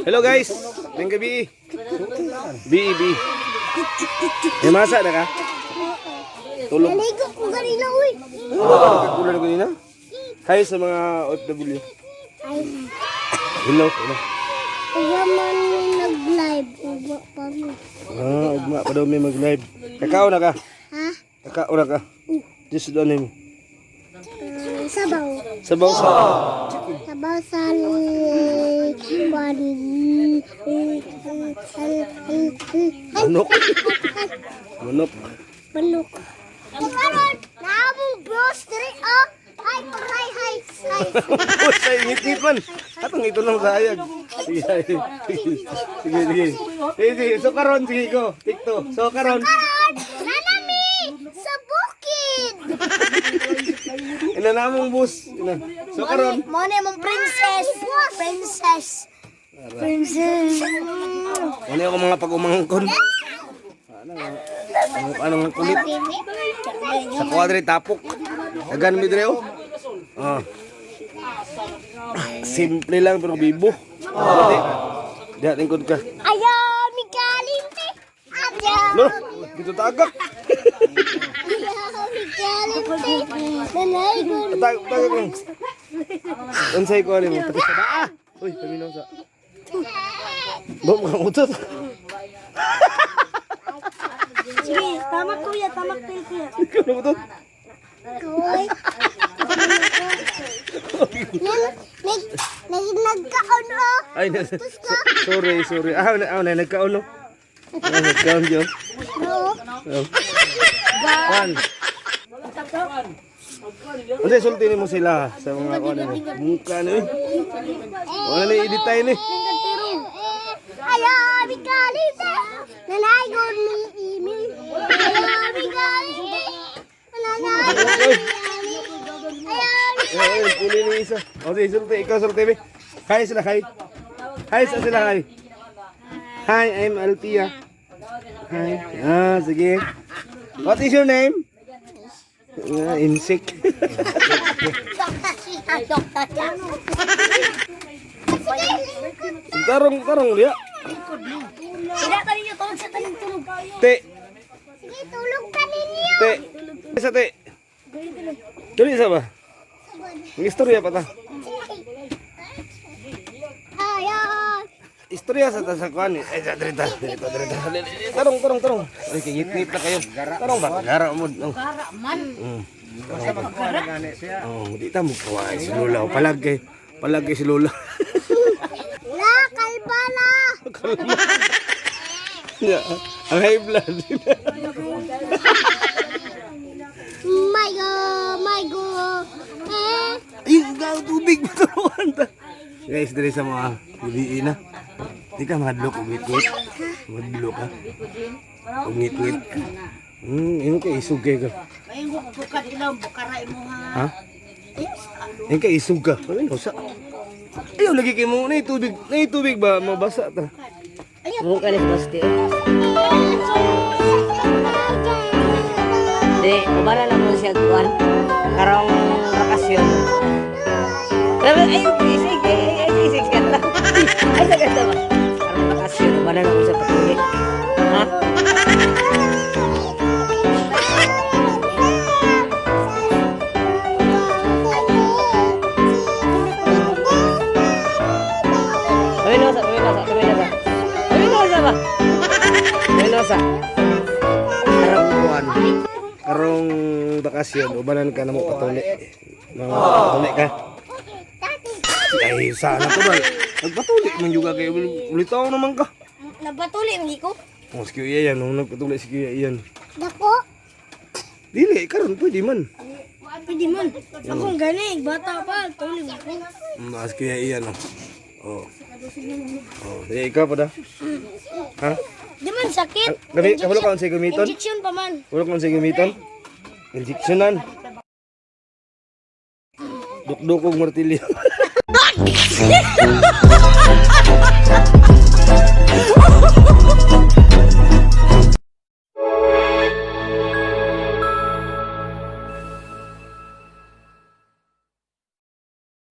Hello guys, ngayong gabi. B. May masa na ka? Tulog. Naligo ko kanina, uy. Nagkulan ko nina? Hi sa mga OFW. Ay, Hello. kaya man nag-live. Uba pa mo. Ugma pa daw may mag-live. Kakao na ka? Ha? Kakao na ka? Just doon mo. Sabaw. Sabaw sa... Sabaw sa kwan. Manok. Manok. Manok. Karon, naamong bros diri oh. Hi. Sa ingit-ngit man. Atong ito lang sa ayag. Sige. So karon, sige ko. Tikto. So karon. Karon, nanami sa bukid. Ina namong bus. Ina. So karon. Mo na mong princess. Ano yung mga pag-umangkon? Anong kulit? Sa kwadre tapok. Dagan mi dire oh. Simple lang pero bibo. Di tingkod ka. Ayaw, Mikalimpi. Lo, dito tagak. Ayaw, Mikalimpi. Nanay ko. Tagak lang. Unsay ko ani mo? Pati sa daa. Uy, paminaw sa. Bom kang utot. Sige, tamak kuya. Ikaw na utot. Koy. Nagkaon oh. Ay, sorry. Nagkaon no. Nagkaon yun. No. Juan. Ano sulti mo sila sa mga ano mukha na eh. Wala na edit tayo ni. Ayaw, Mikalimpi. Nanay ko ni email. Ayaw, Mikalimpi. Nanay ko ni email. Ay, puli ni isa. O sige, sulti. Ikaw sulti, be. Hi sila, hi. Hi sa sila, hi. Hi, I'm Alpia. Hi. Sige. What is your name? Insect. Tarong dia. Tidak tadi niyo tulog sa taling tulog. Te, Sige, tulog ka ninyo. te. Sa te. Dali sa ba? Ang istorya pa ta. Ayaw. Istorya sa ta sa kuan eh. Ay, drita. Tarong. Ay, kingit-ngit na kayo. Tarong ba? Gara mo. Gara man. Di ta mo kuha si Lola. Palagi si Lola. La, kalbala. Yeah, ang high blood. My God. Yung tubig maturuan ta. Guys, dali sa mga luliin na. Di ka madlok, ungit-ngit. Madlok ka. Ungit-ngit. Yung kay isugay ka. Ha? Yung kay isug ka. Ano yung sa? Ayaw, lagi kayo mo. Na tubig ba? Mabasa ta. Mo kanis pasti. Di, ubara lang mo siya kuan. Karong bakasyon. Tapi isig ka lang. Ay sa ganda ba? Karong bakasyon, ubara lang mo siya patuloy. Ha? Karong bakasyon, ubanan ka na mo patuli. Patuli ka. Ay, sana to ba? Nagpatuli man juga kayo. Ulitaw naman ka. Napatuli hindi ko. Oh, si Kuya yan. Nung nagpatuli si Kuya yan. Dako. Dili, karon pwede man. Pwede man. Akong ganing, bata pa, tuloy ako. Si Kuya yan. Oh. Sige, ikaw pa da. Ha? Di man sakit. Kabalo ka sa gamiton? Injection pa man. Wala ka sa gamiton? Injectionan. Dukdukog martilyo.